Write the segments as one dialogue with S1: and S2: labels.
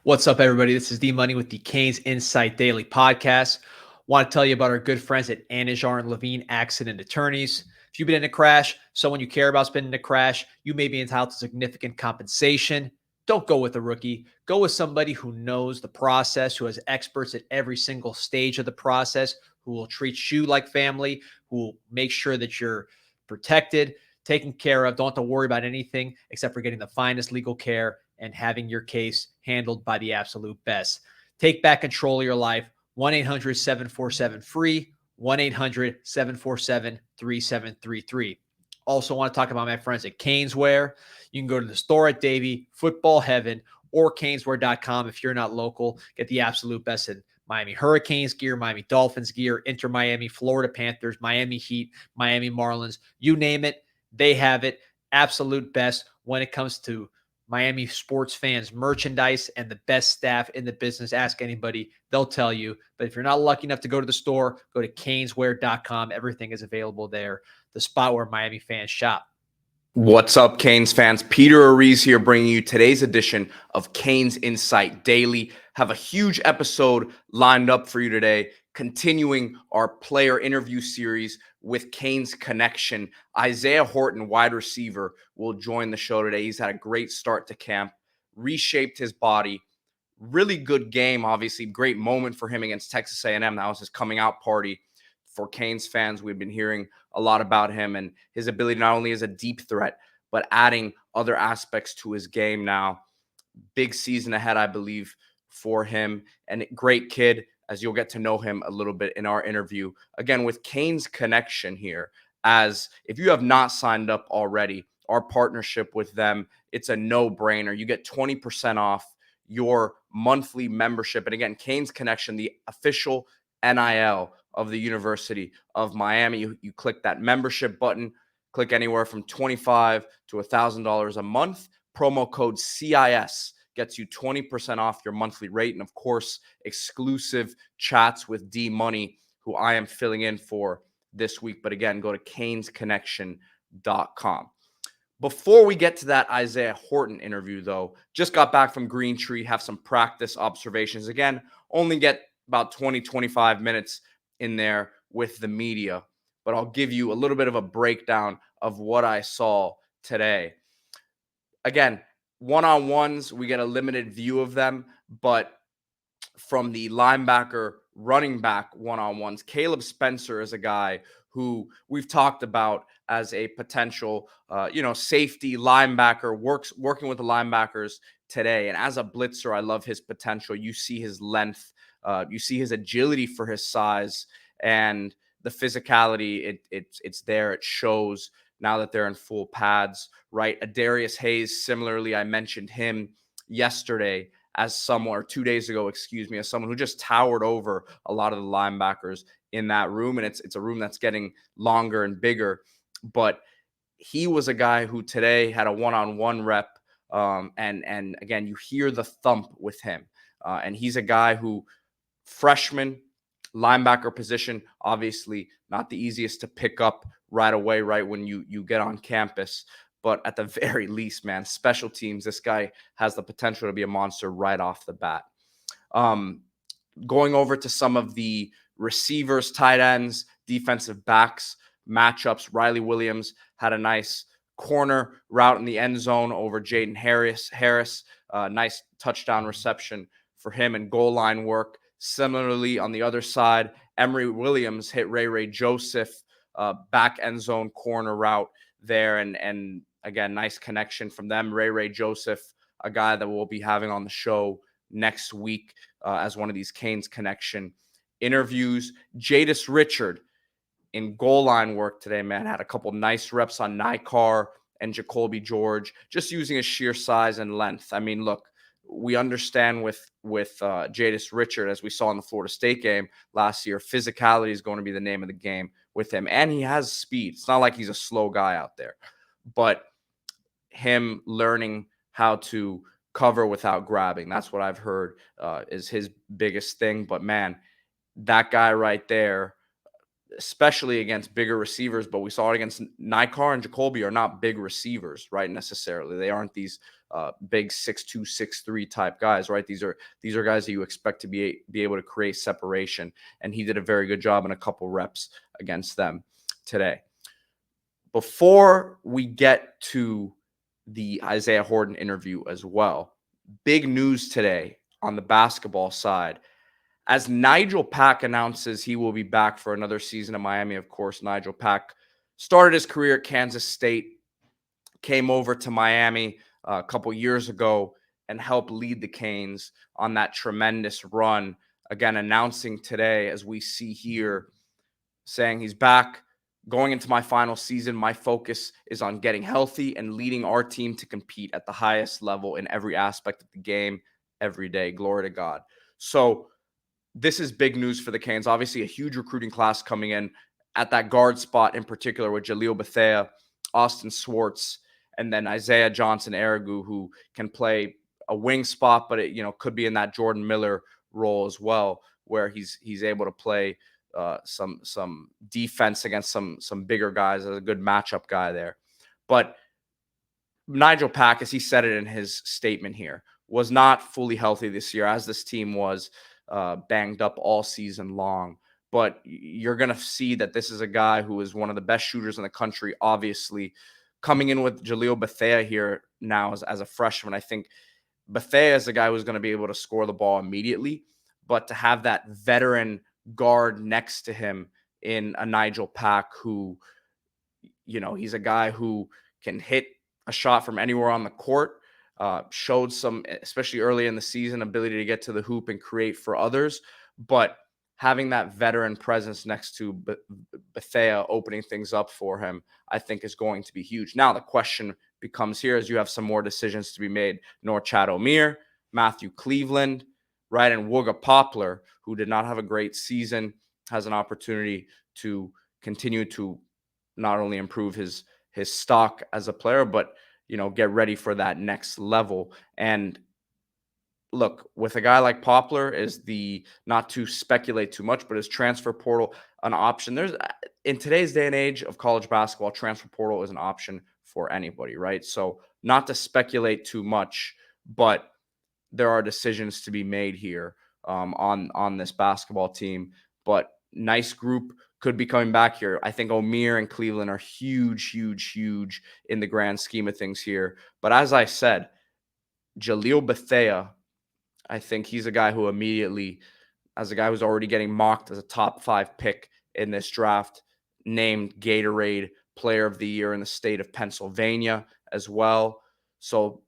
S1: What's up, everybody? This is D Money with the Canes Insight Daily Podcast. Want to tell you about our good friends at Nijel and Levine Accident Attorneys. If you've been in a crash, someone you care about's been in a crash, you may be entitled to significant compensation. Don't go with a rookie. Go with somebody who knows the process, who has experts at every single stage of the process, who will treat you like family, who will make sure that you're protected, taken care of. Don't have to worry about anything except for getting the finest legal care and having your case handled by the absolute best. Take back control of your life. 1-800-747-FREE, 1-800-747-3733. Also want to talk about my friends at Canes WR. You can go to the store at Davie, Football Heaven, or canesware.com if you're not local. Get the absolute best in Miami Hurricanes gear, Miami Dolphins gear, Inter Miami, Florida Panthers, Miami Heat, Miami Marlins. You name it, they have it. Absolute best when it comes to Miami sports fans merchandise and the best staff in the business. Ask anybody, they'll tell you. But if you're not lucky enough to go to the store, go to canesware.com. Everything is available there, the spot where Miami fans shop.
S2: What's up, Canes fans? Peter Ariz here, bringing you today's edition of Canes Insight Daily. Have a huge episode lined up for you today, continuing our player interview series with Canes Connection. Isaiah Horton, wide receiver, will join the show today. He's had a great start to camp, reshaped his body. Really good game, obviously. Great moment for him against Texas A&M. That was his coming out party. For Canes fans, we've been hearing a lot about him and his ability not only as a deep threat, but adding other aspects to his game now. Big season ahead, I believe, for him. And great kid, as you'll get to know him a little bit in our interview. Again, with Canes Connection here, as if you have not signed up already, our partnership with them, it's a no-brainer. You get 20% off your monthly membership. And again, Canes Connection, the official NIL of the University of Miami. You click that membership button, click anywhere from $25 to $1,000 a month. Promo code CIS gets you 20% off your monthly rate. And of course, exclusive chats with D Money, who I am filling in for this week. But again, go to canesconnection.com. Before we get to that Isaiah Horton interview, though, just got back from Green Tree, have some practice observations. Again, only get about 20, 25 minutes in there with the media, but I'll give you a little bit of a breakdown of what I saw today. Again, one-on-ones, we get a limited view of them, but from the linebacker, running back one-on-ones, Caleb Spencer is a guy who we've talked about as a potential, safety linebacker, working with the linebackers today. And as a blitzer, I love his potential. You see his length, you see his agility for his size, and the physicality. It's there. It shows now that they're in full pads, right? Adarius Hayes, similarly, I mentioned him yesterday as someone, or 2 days ago, as someone who just towered over a lot of the linebackers in that room. And it's a room that's getting longer and bigger. But he was a guy who today had a one-on-one rep. And again, you hear the thump with him. And he's a guy who, freshman linebacker position, obviously not the easiest to pick up right away, right when you get on campus. But at the very least, man, special teams, this guy has the potential to be a monster right off the bat. Going over to some of the receivers, tight ends, defensive backs matchups, Riley Williams had a nice corner route in the end zone over Jaden Harris. Nice touchdown reception for him and goal line work. Similarly, on the other side, Emory Williams hit Ray Joseph, back end zone corner route there. And again, nice connection from them. Ray Joseph, a guy that we'll be having on the show next week as one of these Canes Connection interviews. Jadis Richard in goal line work today, man, had a couple nice reps on Nikar and Jacoby George, just using his sheer size and length. I mean, look, we understand with Jadis Richard, as we saw in the Florida State game last year, physicality is going to be the name of the game with him. And he has speed. It's not like he's a slow guy out there. But him learning how to cover without grabbing, that's what I've heard is his biggest thing. But, man, that guy right there, especially against bigger receivers, but we saw it against Nikar and Jacoby are not big receivers, right, necessarily. They aren't these big 6'2", 6'3" type guys, right? These are guys that you expect to be able to create separation, and he did a very good job in a couple reps against them today. Before we get to the Isaiah Horton interview as well, big news today on the basketball side. As Nijel Pack announces he will be back for another season in Miami, of course, Nijel Pack started his career at Kansas State, came over to Miami a couple years ago and helped lead the Canes on that tremendous run. Again, announcing today, as we see here, saying he's back. Going into my final season, my focus is on getting healthy and leading our team to compete at the highest level in every aspect of the game every day. Glory to God. So this is big news for the Canes. Obviously, a huge recruiting class coming in at that guard spot in particular with Jaleel Bethea, Austin Swartz, and then Isaiah Johnson-Aragu, who can play a wing spot, but it could be in that Jordan Miller role as well, where he's able to play some defense against some bigger guys as a good matchup guy there. But Nijel Pack, as he said it in his statement here, was not fully healthy this year, as this team was banged up all season long. But you're going to see that this is a guy who is one of the best shooters in the country, obviously. Coming in with Jaleel Bethea here now as a freshman, I think Bethea is a guy who's going to be able to score the ball immediately. But to have that veteran guard next to him in a Nijel Pack, who, he's a guy who can hit a shot from anywhere on the court, showed some, especially early in the season, ability to get to the hoop and create for others. But having that veteran presence next to Bethea opening things up for him, I think is going to be huge. Now, the question becomes here, as you have some more decisions to be made. Norchad Omier, Matthew Cleveland, right, and Wooga Poplar, who did not have a great season, has an opportunity to continue to not only improve his stock as a player, but get ready for that next level. And look, with a guy like Poplar, is the, not to speculate too much, but is transfer portal an option? There's, in today's day and age of college basketball, transfer portal is an option for anybody, right? So not to speculate too much, but there are decisions to be made here on this basketball team. But nice group could be coming back here. I think Omier and Cleveland are huge, huge, huge in the grand scheme of things here. But as I said, Jaleel Bethea, I think he's a guy who immediately, as a guy who's already getting mocked as a top 5 pick in this draft, named Gatorade Player of the Year in the state of Pennsylvania as well. So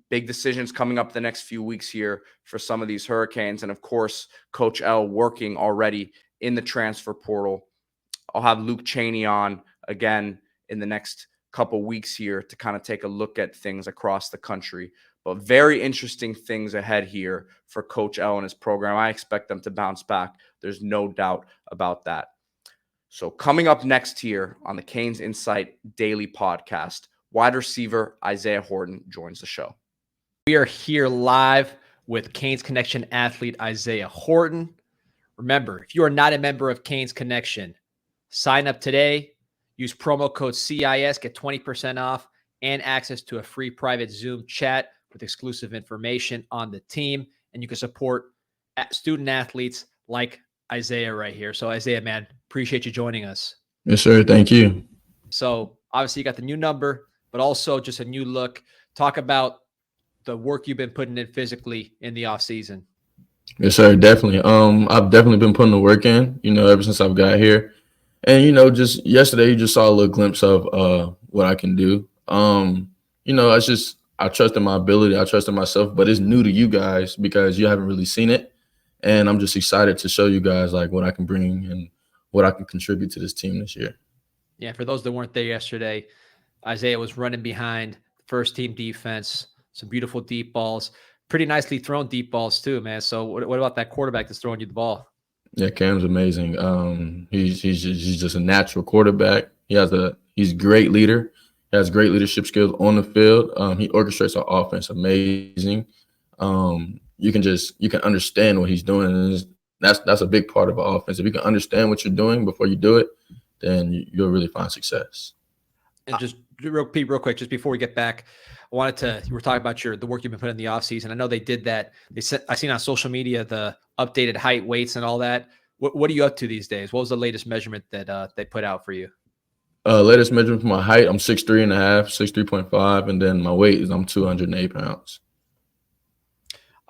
S2: big decisions coming up the next few weeks here for some of these Hurricanes. And of course, Coach L working already in the transfer portal. I'll have Luke Chaney on again in the next couple weeks here to kind of take a look at things across the country. But very interesting things ahead here for Coach L and his program. I expect them to bounce back. There's no doubt about that. So coming up next here on the Canes Insight Daily Podcast, wide receiver Isaiah Horton joins the show.
S1: We are here live with Canes Connection athlete Isaiah Horton. Remember, if you are not a member of Canes Connection, sign up today. Use promo code CIS, get 20% off and access to a free private Zoom chat with exclusive information on the team. And you can support student athletes like Isaiah right here. So Isaiah, man, appreciate you joining us.
S3: Yes, sir. Thank you.
S1: So obviously you got the new number, but also just a new look. Talk about the work you've been putting in physically in the off season.
S3: Yes, sir. Definitely. I've definitely been putting the work in, ever since I've got here. And, just yesterday, you just saw a little glimpse of what I can do. I trust in my ability. I trust in myself, but it's new to you guys because you haven't really seen it. And I'm just excited to show you guys like what I can bring and what I can contribute to this team this year.
S1: Yeah. For those that weren't there yesterday, Isaiah was running behind first team defense, some beautiful deep balls, pretty nicely thrown deep balls too, man. So what about that quarterback that's throwing you the ball?
S3: Yeah, Cam's amazing. He's just a natural quarterback. He's a great leader. He has great leadership skills on the field. He orchestrates our offense amazing. You can understand what he's doing, and that's a big part of our offense. If you can understand what you're doing before you do it, then you'll really find success.
S1: And just real quick, just before we get back, I wanted to, you were talking about the work you've been putting in the off season. I know they did that. I seen on social media, the updated height, weights, and all that. What are you up to these days? What was the latest measurement that they put out for you?
S3: Latest measurement for my height, I'm 6'3.5", 6'3.5", and then my weight is I'm 208 pounds.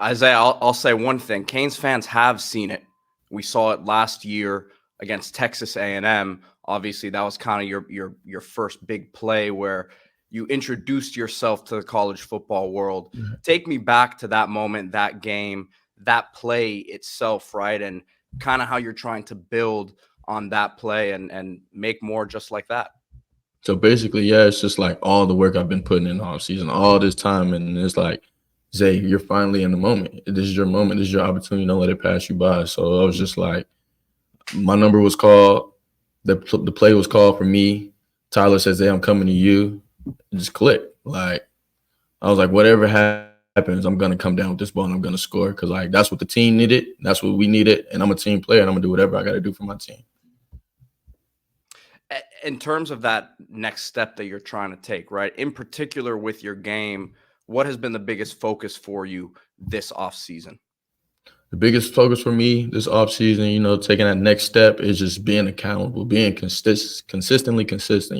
S2: Isaiah, I'll say one thing. Canes fans have seen it. We saw it last year against Texas A&M. Obviously, that was kind of your first big play where you introduced yourself to the college football world.
S3: Mm-hmm.
S2: Take me back to that moment, that game, that play itself, right? And kind of how you're trying to build on that play and make more just like that.
S3: So basically, yeah, it's just like all the work I've been putting in the offseason, all this time. And it's like, Zay, you're finally in the moment. This is your moment. This is your opportunity. Don't let it pass you by. So I was just like, my number was called. The play was called for me. Tyler says, "Hey, I'm coming to you." It just clicked. Like, I was like, whatever happens, I'm going to come down with this ball and I'm going to score, because, like, that's what the team needed. That's what we needed. And I'm a team player, and I'm going to do whatever I got to do for my team.
S2: In terms of that next step that you're trying to take, right, in particular with your game, what has been the biggest focus for you this offseason?
S3: The biggest focus for me this offseason, taking that next step is just being accountable, being consistently consistent,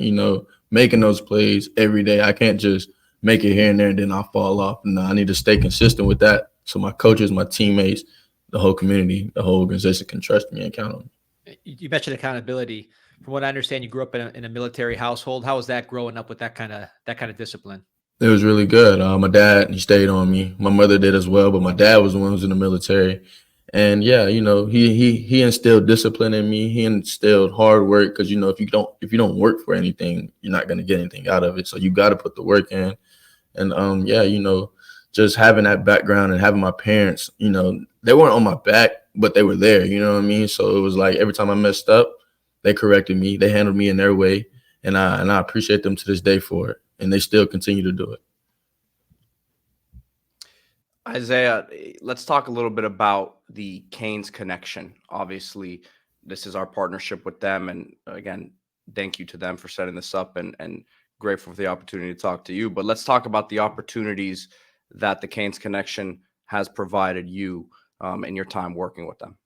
S3: making those plays every day. I can't just make it here and there and then I'll fall off. No, I need to stay consistent with that so my coaches, my teammates, the whole community, the whole organization can trust me and count on me.
S1: You mentioned accountability. From what I understand, you grew up in a military household. How was that growing up with that kind of discipline?
S3: It was really good. My dad, he stayed on me. My mother did as well, but my dad was the one who was in the military. And yeah, he instilled discipline in me. He instilled hard work, because if you don't work for anything, you're not going to get anything out of it. So you got to put the work in. And just having that background and having my parents, they weren't on my back, but they were there. You know what I mean? So it was like every time I messed up, they corrected me. They handled me in their way, and I appreciate them to this day for it. And they still continue to do it.
S2: Isaiah, let's talk a little bit about the Canes connection. Obviously, this is our partnership with them. And again, thank you to them for setting this up, and grateful for the opportunity to talk to you. But let's talk about the opportunities that the Canes connection has provided you in your time working with them.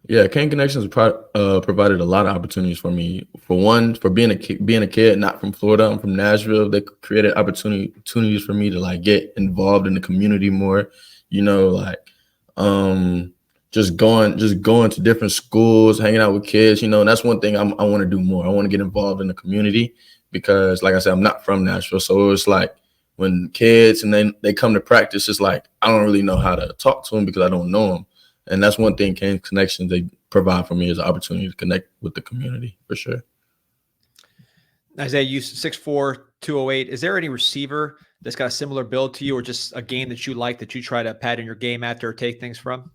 S3: Yeah, Cane Connections provided a lot of opportunities for me. For one, for being a kid, not from Florida, I'm from Nashville. They created opportunities for me to like get involved in the community more. Just going to different schools, hanging out with kids. That's one thing I want to do more. I want to get involved in the community, because, like I said, I'm not from Nashville, so it's like when kids and then they come to practice, it's like I don't really know how to talk to them because I don't know them. And that's one thing Canes Connections they provide for me, is an opportunity to connect with the community, for sure.
S1: Isaiah, you 6'4", 208. Is there any receiver that's got a similar build to you, or just a game that you like that you try to pattern your game after or take things from?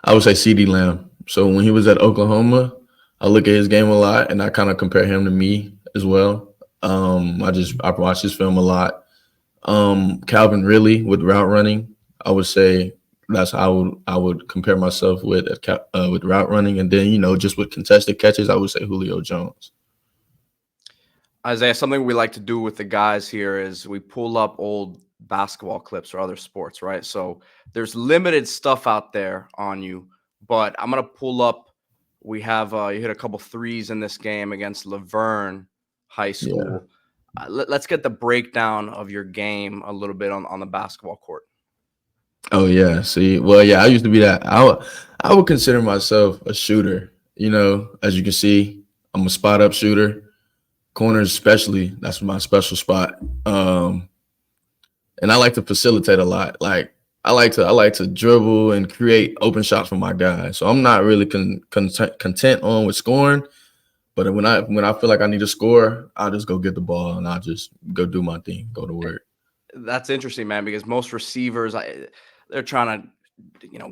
S3: I would say CeeDee Lamb. So when he was at Oklahoma, I look at his game a lot, and I kind of compare him to me as well. I watch his film a lot. Calvin Ridley with route running, I would say that's how I would compare myself with route running. And then, just with contested catches, I would say Julio Jones.
S2: Isaiah, something we like to do with the guys here is we pull up old basketball clips or other sports, right? So there's limited stuff out there on you, but I'm going to pull up. We have you hit a couple threes in this game against Laverne High School. Yeah. Let's get the breakdown of your game a little bit on the basketball court.
S3: Oh, yeah. See, well, yeah, I used to be that. I would consider myself a shooter. As you can see, I'm a spot-up shooter. Corners especially, that's my special spot. And I like to facilitate a lot. Like, I like to dribble and create open shots for my guys. So I'm not really content on with scoring. But when I feel like I need to score, I'll just go get the ball and I'll just go do my thing, go to work.
S2: That's interesting, man, because most receivers, they're trying to,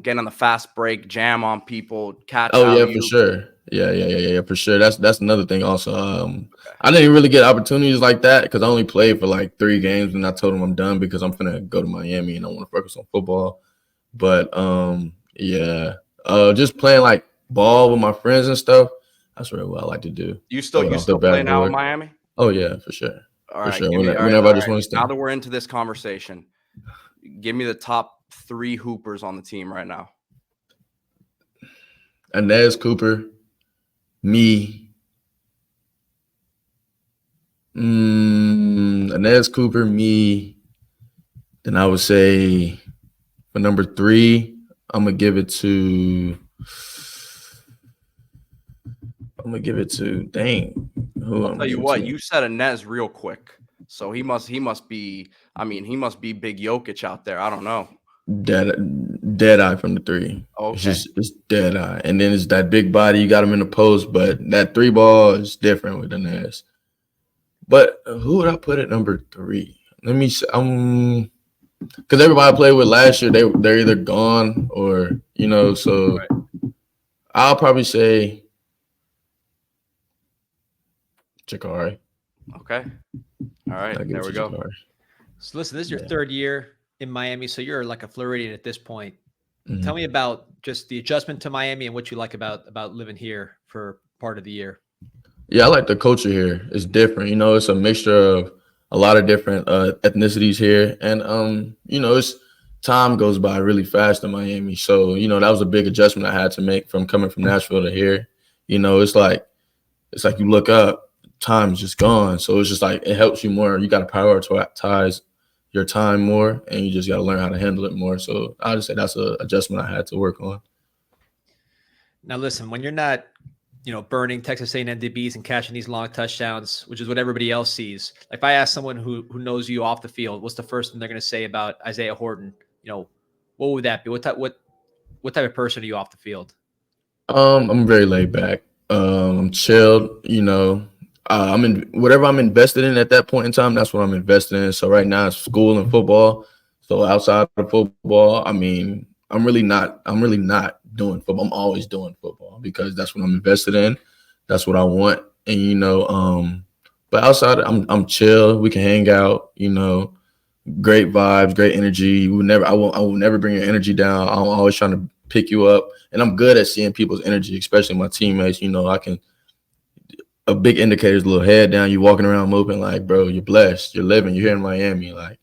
S2: get on the fast break, jam on people, catch.
S3: Oh, yeah, for sure. Yeah, for sure. That's another thing also. I didn't really get opportunities like that because I only played for like 3 games, and I told them I'm done because I'm finna go to Miami and I want to focus on football. But just playing like ball with my friends and stuff, that's really what I like to do.
S2: You still play now in Miami?
S3: Oh, yeah, for sure.
S2: All
S3: For
S2: right,
S3: sure.
S2: all right,
S3: Whenever
S2: all
S3: I just
S2: right.
S3: want to
S2: Now
S3: stay.
S2: that we're into this conversation, give me the top 3 hoopers on the team right now.
S3: Inez Cooper, me. Inez Cooper, me. Then I would say for number 3, I'm gonna give it to. Dang. Who
S2: I'll
S3: I'm
S2: tell
S3: gonna
S2: you
S3: give it
S2: what,
S3: to?
S2: you said Inez real quick. So he must be, I mean, he must be big Jokic out there. I don't know.
S3: Dead eye from the 3.
S2: Okay.
S3: It's dead eye, and then it's that big body. You got him in the post, but that 3 ball is different with Inez. But who would I put at number 3? Let me see. Because everybody I played with last year, they're either gone or So
S2: Right.
S3: I'll probably say Chikari.
S2: Okay. All right.
S3: I'll give
S2: There
S3: it
S2: we
S3: to
S2: go.
S3: Chikari.
S1: So listen, this is your
S3: Yeah.
S1: 3rd year in Miami, so you're like a Floridian at this point.
S3: Mhm.
S1: Tell me about just the adjustment to Miami and what you like about living here for part of the year.
S3: Yeah, I like the culture here. It's different. It's a mixture of a lot of different ethnicities here, and it's time goes by really fast in Miami. So that was a big adjustment I had to make from coming from Nashville to here. It's like you look up, time's just gone. So it's just like it helps you more. You got to prioritize your time more, and you just got to learn how to handle it more. So I just say that's an adjustment I had to work on.
S1: Now, listen, when you're not, burning Texas A&M DBs and catching these long touchdowns, which is what everybody else sees. If I ask someone who knows you off the field, what's the first thing they're going to say about Isaiah Horton? What would that be? What type of person are you off the field?
S3: I'm very laid back. I'm chilled. I'm in whatever I'm invested in at that point in time. That's what I'm invested in. So right now it's school and football. So outside of football, I mean, I'm really not doing football. I'm always doing football because that's what I'm invested in. That's what I want. And but outside, I'm chill. We can hang out. Great vibes, great energy. I will never bring your energy down. I'm always trying to pick you up, and I'm good at seeing people's energy, especially my teammates. I can. A big indicator is a little head down. You walking around moving like, bro, you're blessed. You're living. You're here in Miami. Like,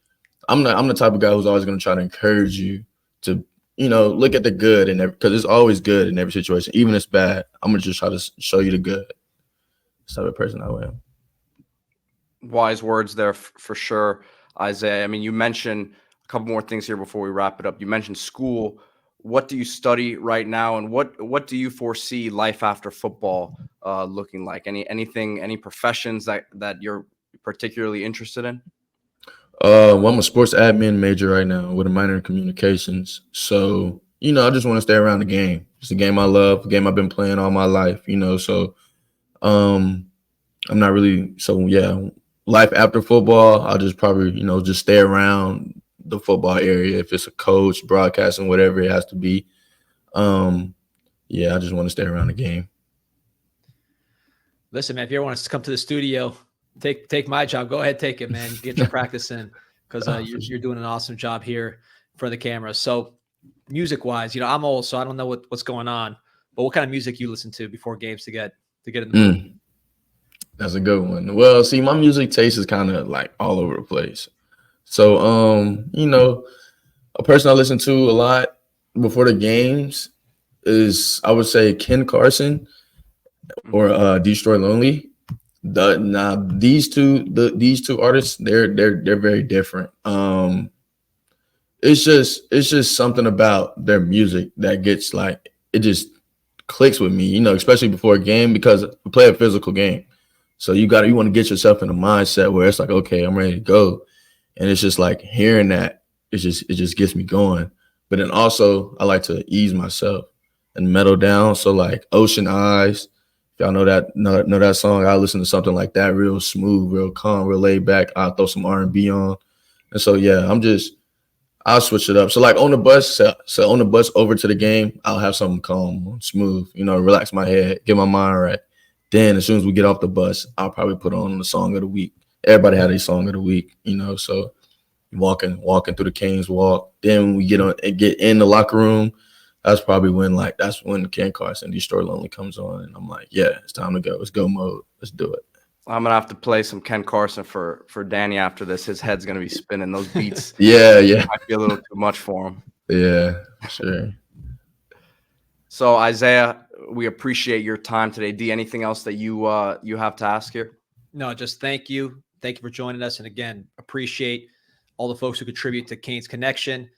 S3: I'm the type of guy who's always going to try to encourage you to, look at the good and because it's always good in every situation, even if it's bad. I'm gonna just try to show you the good. That's the type of person I am.
S2: Wise words there for sure, Isaiah. I mean, you mentioned a couple more things here before we wrap it up. You mentioned school. What do you study right now, and what do you foresee life after football looking like? Any professions that you're particularly interested in?
S3: Well, I'm a sports admin major right now with a minor in communications. So, I just want to stay around the game. It's a game I love, a game I've been playing all my life, so I'm not really life after football, I'll just probably, just stay around the football area if it's a coach, broadcasting, whatever it has to be. I just want to stay around the game.
S1: Listen, man, if you ever want us to come to the studio, take my job. Go ahead, take it, man. Get your practice in because you're doing an awesome job here for the camera. So, music-wise, I'm old, so I don't know what's going on. But what kind of music you listen to before games to get in the mood?
S3: That's a good one. Well, see, my music taste is kind of like all over the place. So, a person I listen to a lot before the games is, I would say, Ken Carson or Destroy Lonely. These two artists, they're very different. It's just something about their music that gets like, it just clicks with me, especially before a game because we play a physical game. So you want to get yourself in a mindset where it's like, okay, I'm ready to go. And it's just like hearing that, it just gets me going. But then also I like to ease myself and mellow down. So like Ocean Eyes, if y'all know that song, I listen to something like that, real smooth, real calm, real laid back. I'll throw some R&B on. And so I'll switch it up. So like on the bus over to the game, I'll have something calm, smooth, relax my head, get my mind right. Then as soon as we get off the bus, I'll probably put on the song of the week. Everybody had a song of the week, so walking through the Canes walk. Then when we get in the locker room, that's when Ken Carson, Destroy Lonely comes on. And I'm like, yeah, it's time to go. Let's go mode. Let's do it.
S2: I'm gonna have to play some Ken Carson for Danny after this. His head's gonna be spinning. Those beats,
S3: Yeah,
S2: might be a little too much for him.
S3: yeah, sure.
S2: So Isaiah, we appreciate your time today. D, anything else that you have to ask here?
S1: No, just thank you. Thank you for joining us. And again, appreciate all the folks who contribute to Canes Connection.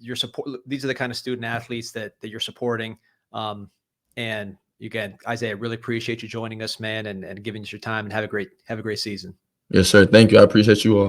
S1: Your support. These are the kind of student athletes that you're supporting. And again, Isaiah, really appreciate you joining us, man, and giving us your time, and have a great season.
S3: Yes, sir. Thank you. I appreciate you all.